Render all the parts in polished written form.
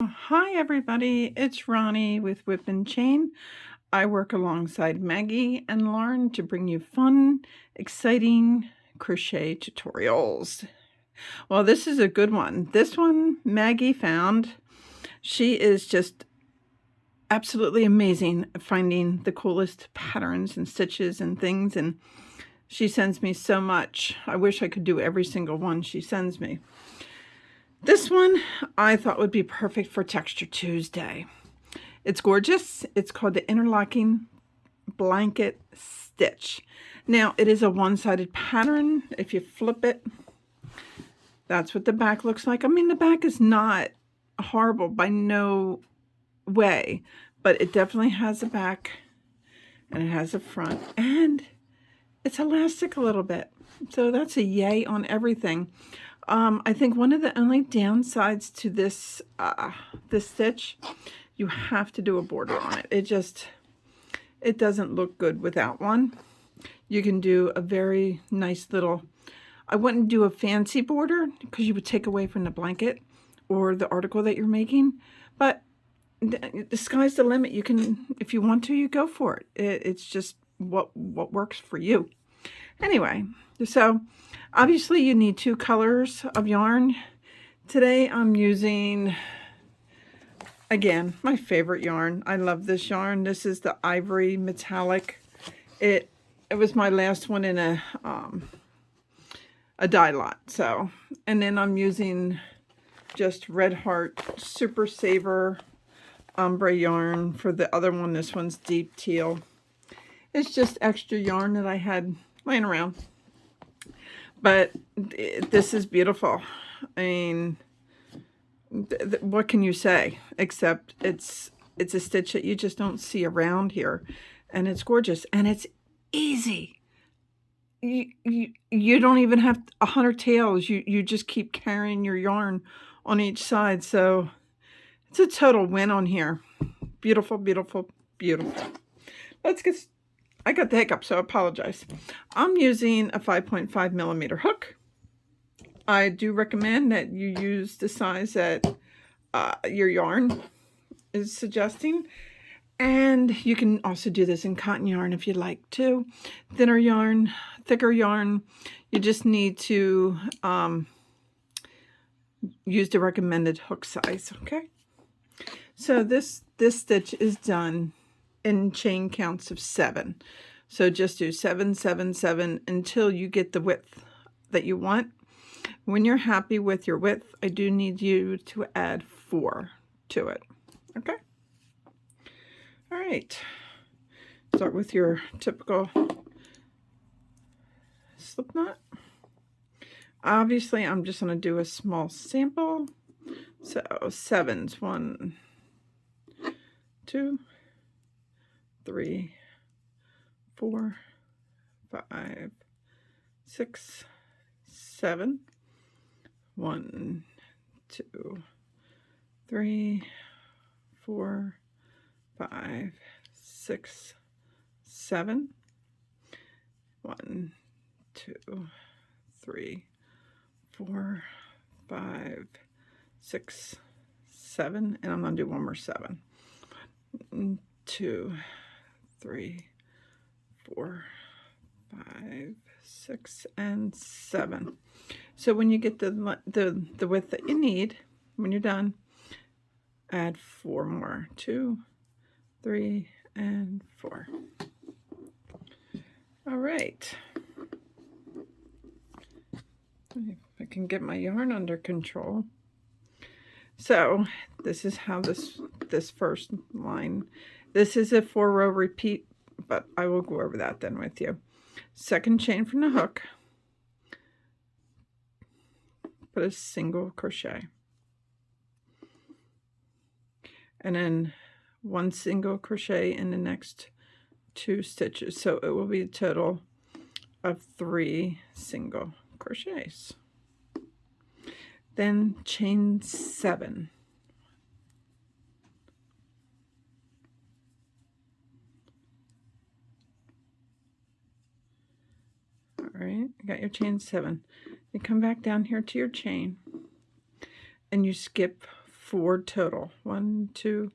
Hi everybody, it's Ronnie with Whip and Chain. I work alongside Maggie and Lauren to bring you fun, exciting crochet tutorials. Well, this is a good one. This one Maggie found. She is just absolutely amazing at finding the coolest patterns and stitches and things, and she sends me so much. I wish I could do every single one she sends me. This one I thought would be perfect for Texture Tuesday. It's gorgeous. It's called the Interlocking Blanket Stitch. Now, it is a one-sided pattern. If you flip it, that's what the back looks like. I mean, the back is not horrible by no way, but it definitely has a back and it has a front, and it's elastic a little bit. So that's a yay on everything. I think one of the only downsides to this this stitch, you have to do a border on it. It doesn't look good without one. You can do a very nice little, I wouldn't do a fancy border because you would take away from the blanket or the article that you're making, but the sky's the limit. You can, if you want to, you go for it. It's just what works for you. Anyway, so obviously you need 2 colors of yarn. Today I'm using, again, my favorite yarn. I love this yarn. This is the Ivory Metallic. It was my last one in a dye lot. So, and then I'm using just Red Heart Super Saver ombre yarn for the other one. This one's deep teal. It's just extra yarn that I had laying around, but this is beautiful. I mean, what can you say except it's a stitch that you just don't see around here, and it's gorgeous and it's easy. You don't even have 100 tails. You just keep carrying your yarn on each side, so it's a total win on here. Beautiful, beautiful, beautiful. Let's get I got the hiccup, so I apologize. I'm using a 5.5 millimeter hook. I do recommend that you use the size that your yarn is suggesting. And you can also do this in cotton yarn if you'd like to. Thinner yarn, thicker yarn. You just need to use the recommended hook size, okay? So this stitch is done in chain counts of 7. So just do 7, 7, 7 until you get the width that you want. When you're happy with your width, I do need you to add 4 to it. Okay? All right. Start with your typical slip knot. Obviously, I'm just going to do a small sample. So 7s, 1, 2, 3, 4, 5, 6, 7. 1, 2, 3, 4, 5, 6, 7. 1, 2, 3, 4, 5, 6, 7. And I'm going to do one more 7. 1, 2, 3, 4, 5, 6, and 7. So when you get the width that you need, when you're done, add 4 more. 2, 3, and 4. All right. If I can get my yarn under control. So this is how this first line. This is a 4-row repeat, but I will go over that then with you. Second chain from the hook. Put a single crochet. And then 1 single crochet in the next 2 stitches. So it will be a total of 3 single crochets. Then chain 7. All right, you got your chain 7. You come back down here to your chain and you skip 4 total. 1, 2,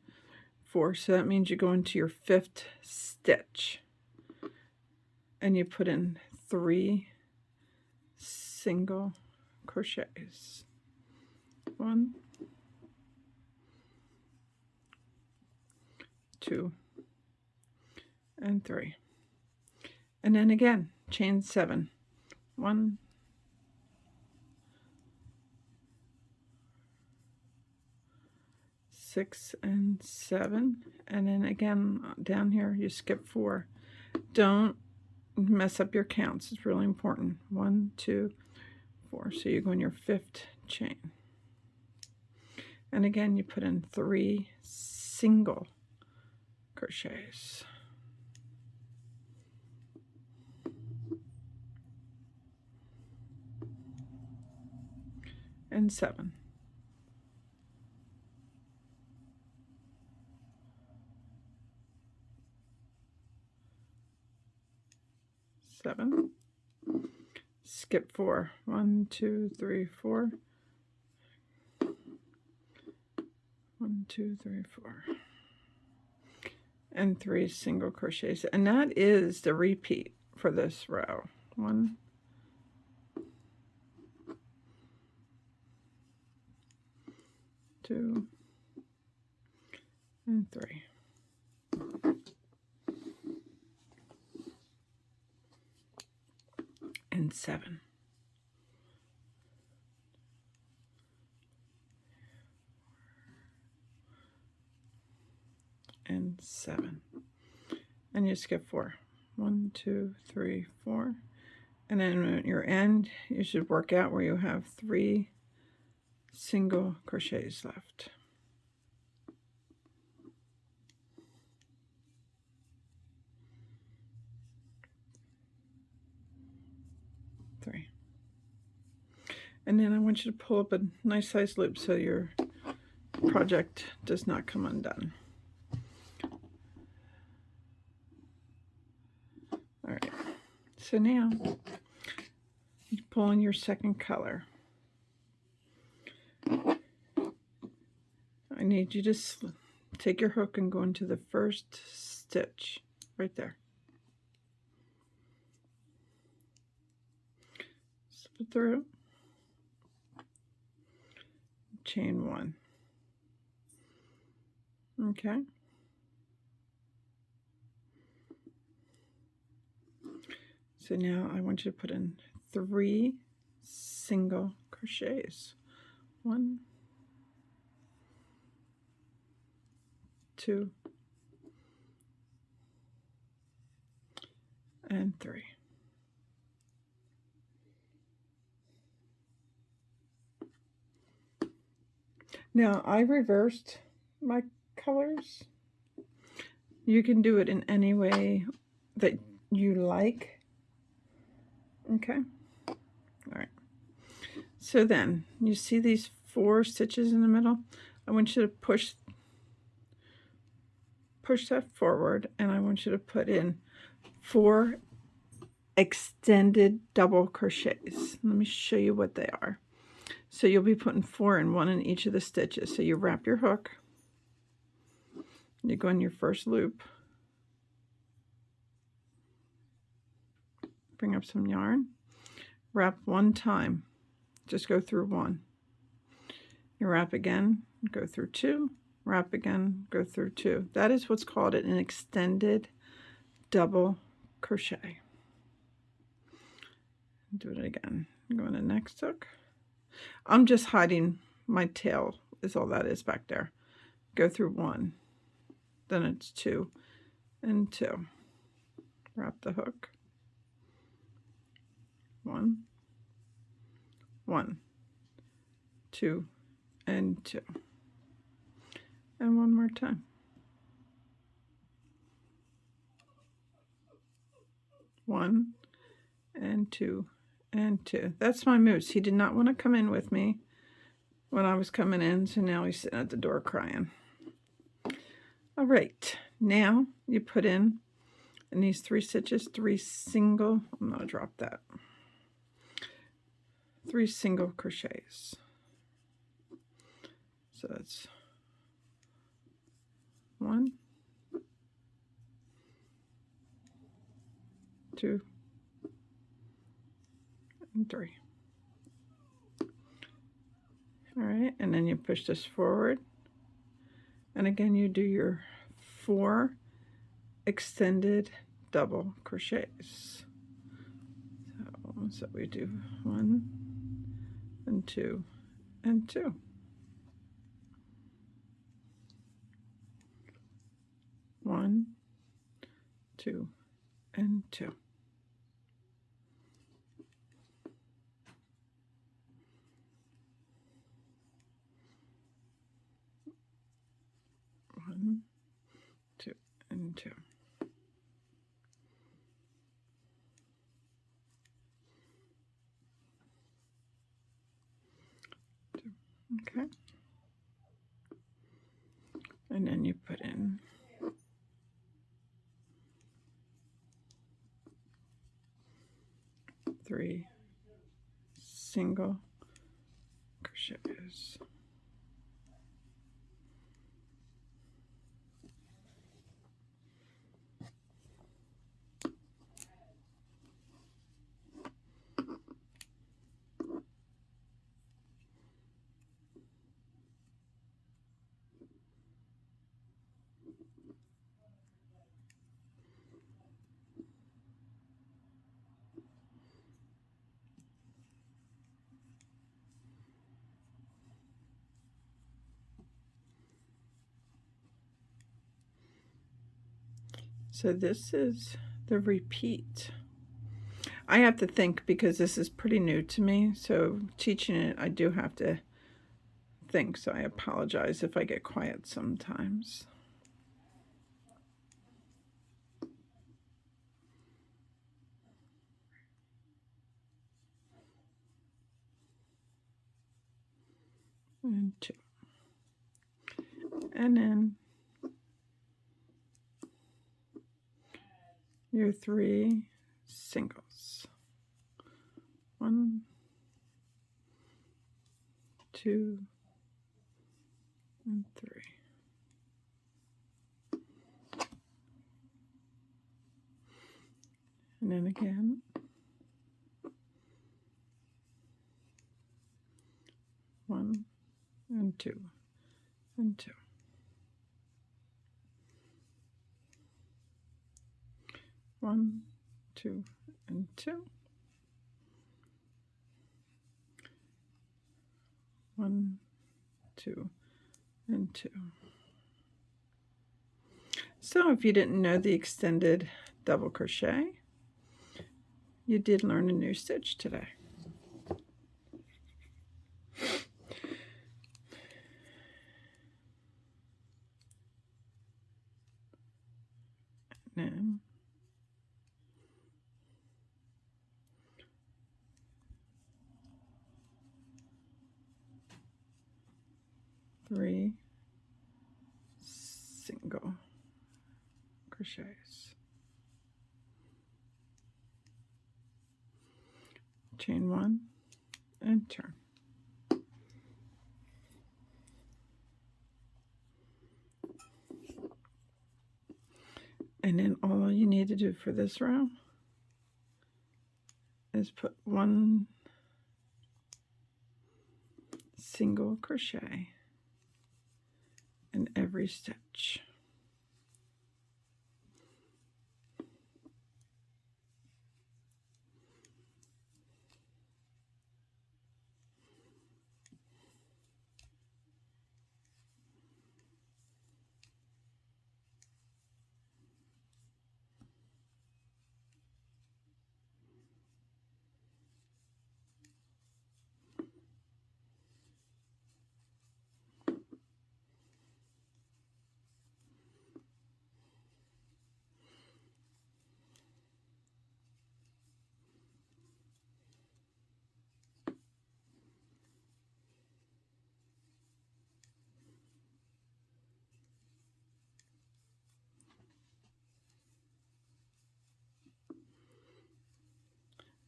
4. So that means you go into your 5th stitch and you put in 3 single crochets. 1, 2, and 3. And then again, chain 7. 1, 6 and 7, and then again down here you skip 4. Don't mess up your counts, it's really important. 1, 2, 4. So you go in your 5th chain, and again you put in 3 single crochets. And 7. 7. Skip 4. 1, 2, 3, 4. 1, 2, 3, 4. And 3 single crochets. And that is the repeat for this row. 1, 2, and 3. And 7. And 7. And you skip 4. 1, 2, 3, 4. And then at your end, you should work out where you have 3 single crochets left. Three. And then I want you to pull up a nice size loop so your project does not come undone. All right, so now you pull in your second color. I need you to take your hook and go into the first stitch right there. Slip it through, chain 1. Okay. So now I want you to put in 3 single crochets. 1, 2, and 3. Now I reversed my colors. You can do it in any way that you like. Okay. All right. So then you see these 4 stitches in the middle. I want you to push that forward, and I want you to put in 4 extended double crochets. Let me show you what they are. So you'll be putting 4 in, 1 in each of the stitches. So you wrap your hook, you go in your first loop, bring up some yarn, wrap 1 time, just go through 1. You wrap again, go through 2, wrap again, go through 2. That is what's called an extended double crochet. Do it again. Go in the next hook. I'm just hiding my tail is all that is back there. Go through 1, then it's 2 and 2. Wrap the hook. 1, 1, 2, and 2. And 1 more time. 1 and 2 and 2. That's my moose. He did not want to come in with me when I was coming in, so now he's sitting at the door crying. All right, now you put in these 3 stitches, 3 single, I'm going to drop that, 3 single crochets. So that's 1, 2, and 3. All right, and then you push this forward, and again you do your 4 extended double crochets. So we do 1 and 2 and 2. 1, 2, and 2. 1, 2, and 2. Okay. And then you put in 3 single crochets. So this is the repeat. I have to think because this is pretty new to me, so teaching it I do have to think, so I apologize if I get quiet sometimes. And 2. And then your 3 singles. 1, 2, and 3. And then again. 1, and 2, and 2. 1, 2, and 2. 1, 2, and 2. So if you didn't know the extended double crochet, you did learn a new stitch today. And 3 single crochets. Chain 1 and turn. And then all you need to do for this row is put 1 single crochet in every stitch.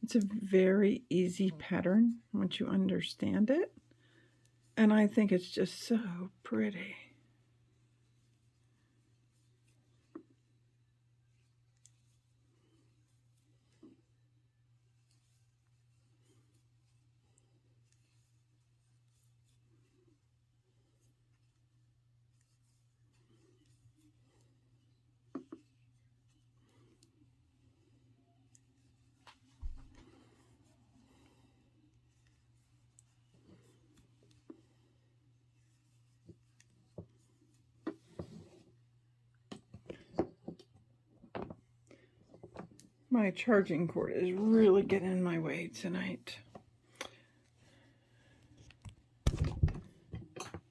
It's a very easy pattern once you understand it. And I think it's just so pretty. My charging cord is really getting in my way tonight.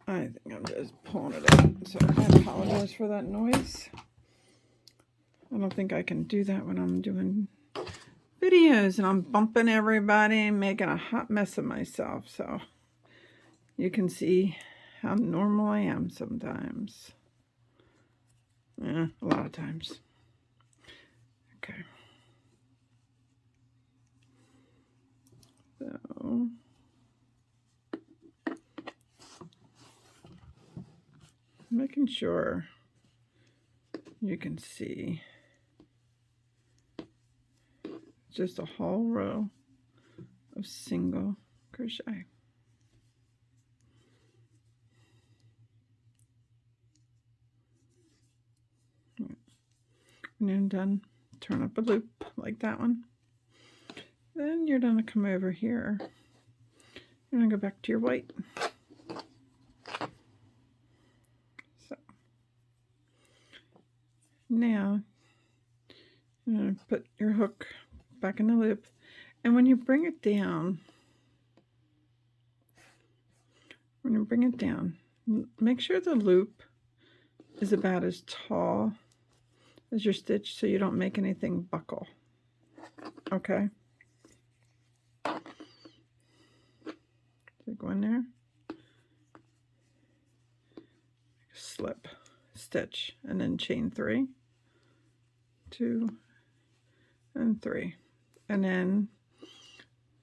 I think I'm just pulling it out. So I apologize for that noise. I don't think I can do that when I'm doing videos and I'm bumping everybody and making a hot mess of myself. So you can see how normal I am sometimes. Yeah, a lot of times. Okay. So making sure you can see just a whole row of single crochet. When you're done, turn up a loop like that one. Then you're going to come over here. You're going to go back to your white. So now you're going to put your hook back in the loop. And when you bring it down, make sure the loop is about as tall as your stitch so you don't make anything buckle. Okay? So go in there, slip, stitch, and then chain 3, 2, and 3. And then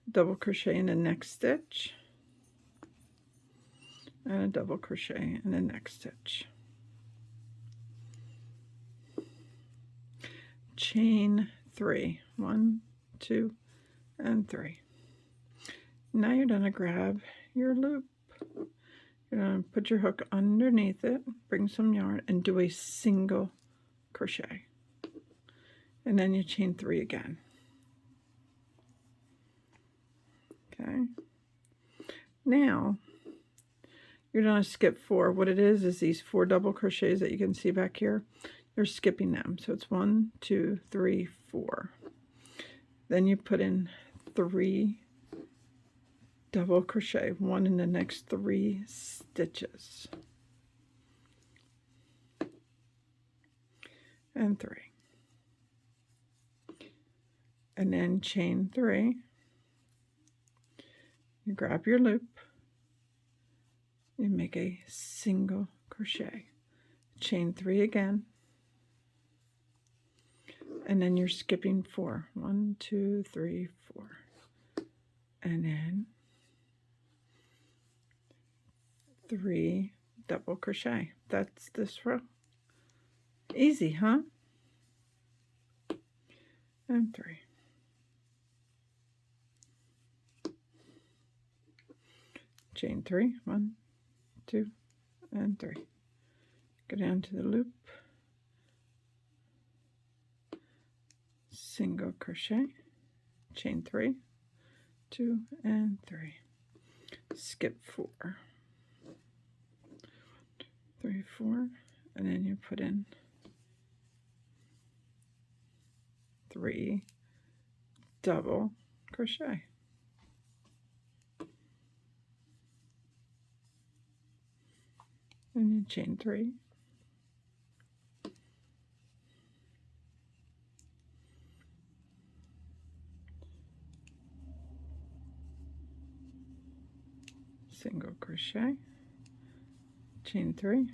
double crochet in the next stitch, and a double crochet in the next stitch. Chain 3, 1, 2, and 3. Now you're going to grab your loop. You're going to put your hook underneath it, bring some yarn, and do a single crochet. And then you chain 3 again. Okay. Now you're going to skip 4. What it is these 4 double crochets that you can see back here. You're skipping them. So it's 1, 2, 3, 4. Then you put in 3 double crochet, 1 in the next 3 stitches. And 3. And then chain 3. You grab your loop. You make a single crochet. Chain 3 again. And then you're skipping 4. 1, 2, 3, 4. And then 3 double crochet. That's this row. Easy, huh? And 3. Chain 3. 1, 2, and 3. Go down to the loop. Single crochet. Chain 3. 2, and 3. Skip 4. 3, 4. And then you put in 3 double crochet. And you chain 3. Single crochet, chain 3,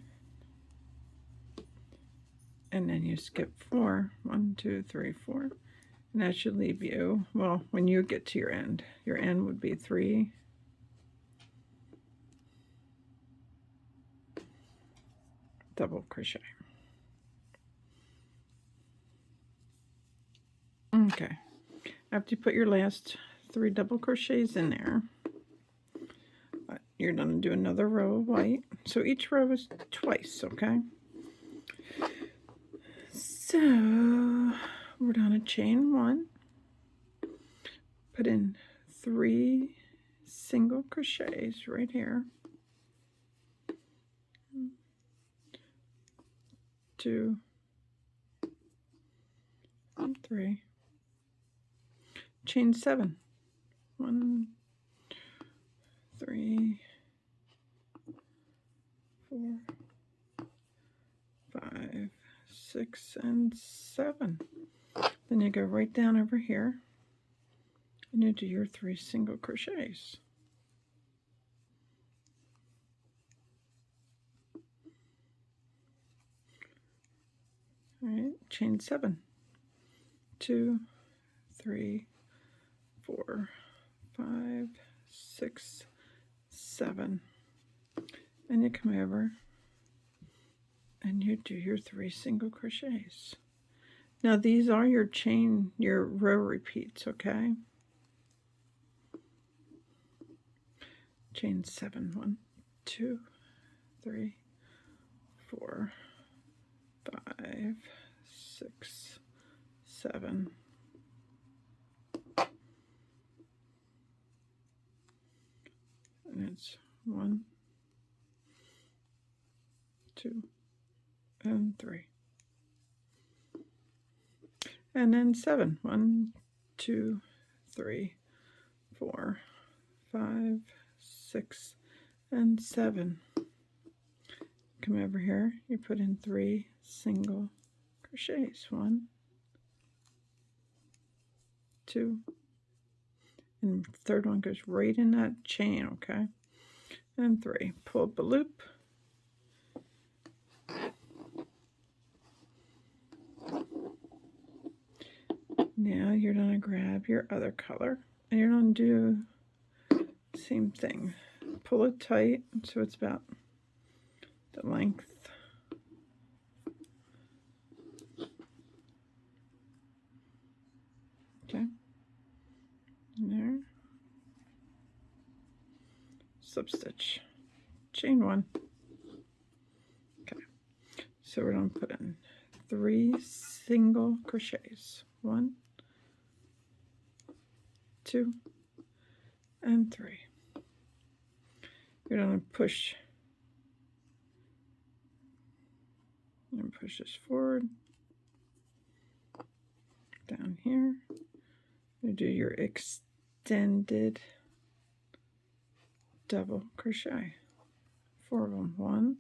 and then you skip 4. 1, 2, 3, 4. And that should leave you, well, when you get to your end would be 3 double crochet. Okay, after you put your last 3 double crochets in there, you're going to do another row of white. So each row is twice, okay? So we're going to chain 1, put in 3 single crochets right here, 2 and 3, chain 7, 1, 3, 4, 5, 6, and 7. Then you go right down over here and you do your 3 single crochets. All right, chain 7, 2, 3, 4, 5, 6, 7, and you come over and you do your 3 single crochets. Now these are your row repeats, okay? Chain 7, 1, 2, 3, 4, 5, 6, 7. And it's 1, 2, and 3. And then 7. 1, 2, 3, 4, 5, 6, and 7. Come over here, you put in 3 single crochets. 1, 2, and the third one goes right in that chain, okay? And 3. Pull up a loop. Now you're going to grab your other color and you're going to do the same thing. Pull it tight so it's about the length. Okay. There. Slip stitch. Chain 1. Okay. So we're going to put in 3 single crochets. 1, 2, and 3. You're going to push and push this forward. Down here. You do your extended double crochet. 4 of them. 1,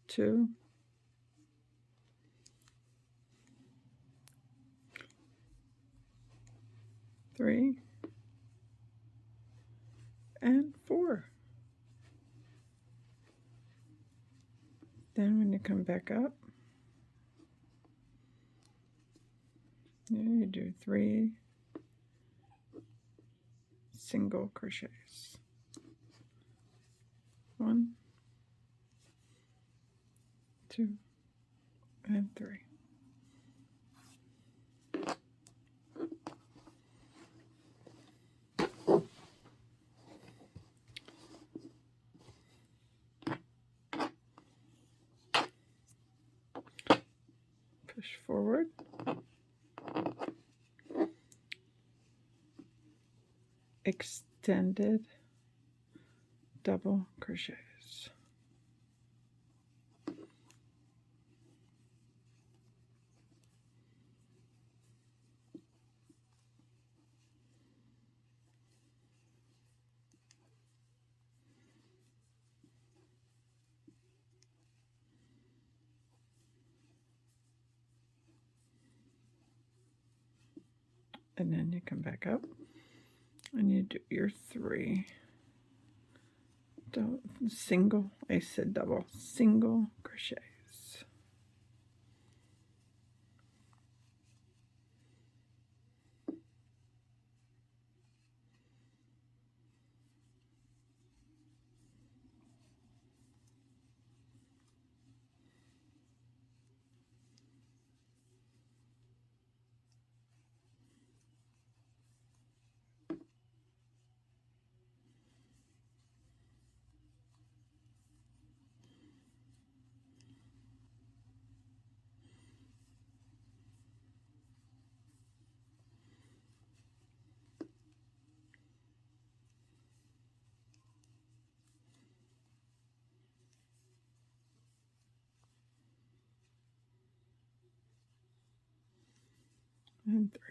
2, 3, and 4. Then when you come back up, you do 3 single crochets. 1, 2, and 3. Push forward. Extended double crochets. And then you come back up and you do your 3 single, I said double, single crochets. And 3.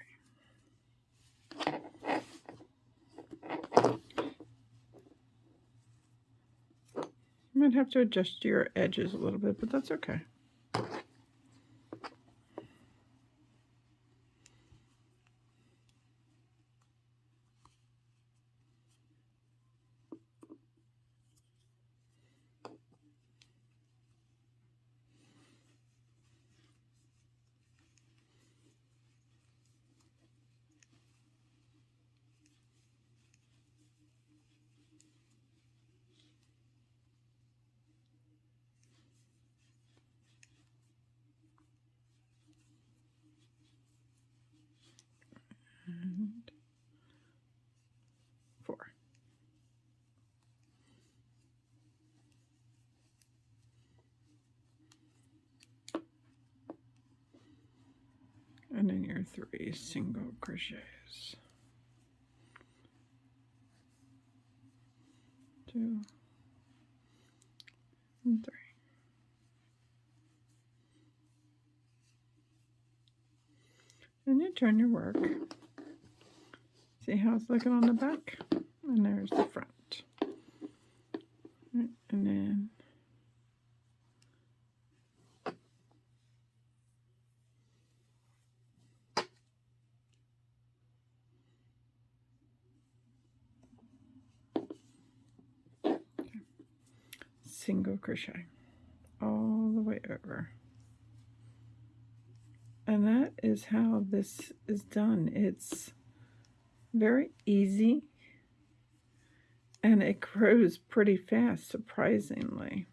You might have to adjust your edges a little bit, but that's okay. And 4. And then your 3 single crochets. 2 and 3. And you turn your work. See how it's looking on the back? And there's the front. Right, and then single crochet all the way over. And that is how this is done. It's very easy and it grows pretty fast, surprisingly.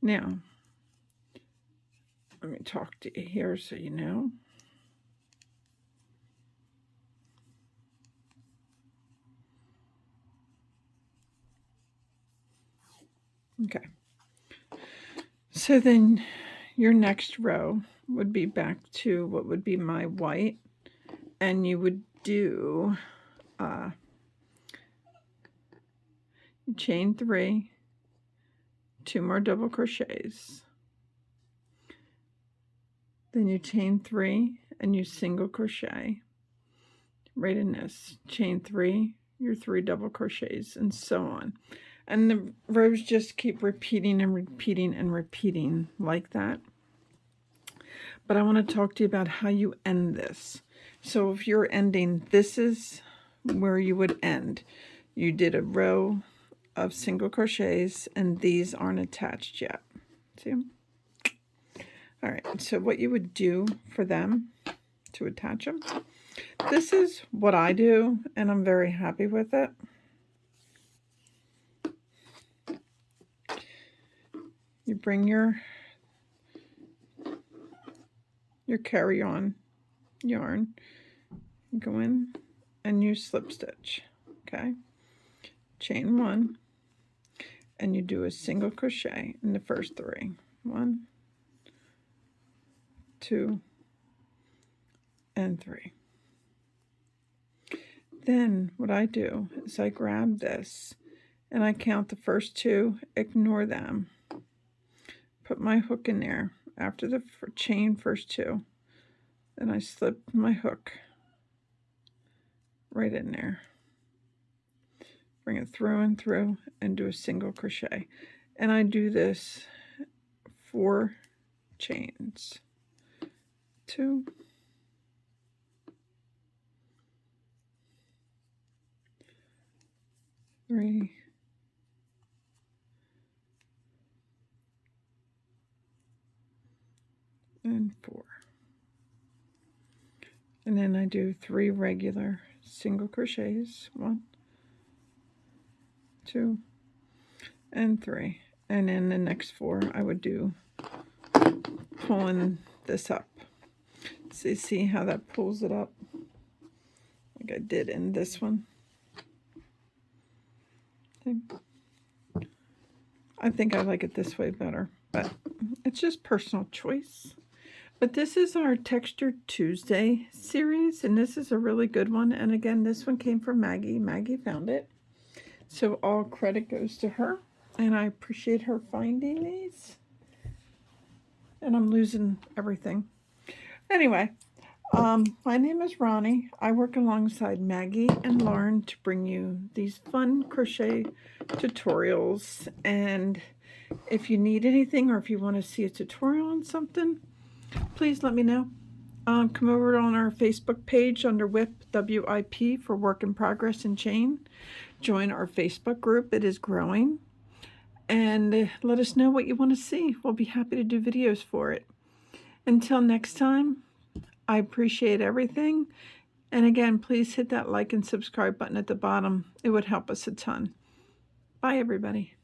Now, let me talk to you here so you know. Okay. So then your next row would be back to what would be my white, and you would do chain 3, 2 more double crochets, then you chain 3 and you single crochet right in this, chain 3, your 3 double crochets, and so on. And the rows just keep repeating and repeating and repeating like that. But I want to talk to you about how you end this. So if you're ending, this is where you would end. You did a row of single crochets and these aren't attached yet. See them? All right, so what you would do for them to attach them This is what I do, and I'm very happy with it. You bring your carry-on yarn, you go in and you slip stitch, okay? Chain 1, and you do a single crochet in the first 3. 1, 2, and 3. Then what I do is I grab this and I count the first 2, ignore them. Put my hook in there after the chain first 2. Then I slip my hook right in there. Bring it through and through and do a single crochet. And I do this 4 chains. 2, 3, and 4. And then I do 3 regular single crochets. 1, 2, and 3. And in the next 4 I would do pulling this up. So you see how that pulls it up like I did in this one. I think I like it this way better, but it's just personal choice. But this is our Texture Tuesday series, and this is a really good one. And again, this one came from Maggie. Maggie found it. So all credit goes to her, and I appreciate her finding these. And I'm losing everything. Anyway, my name is Ronnie. I work alongside Maggie and Lauren to bring you these fun crochet tutorials. And if you need anything or if you want to see a tutorial on something, please let me know. Come over on our Facebook page under WIP, W-I-P, for Work in Progress and Chain. Join our Facebook group. It is growing. And let us know what you want to see. We'll be happy to do videos for it. Until next time, I appreciate everything. And again, please hit that like and subscribe button at the bottom. It would help us a ton. Bye, everybody.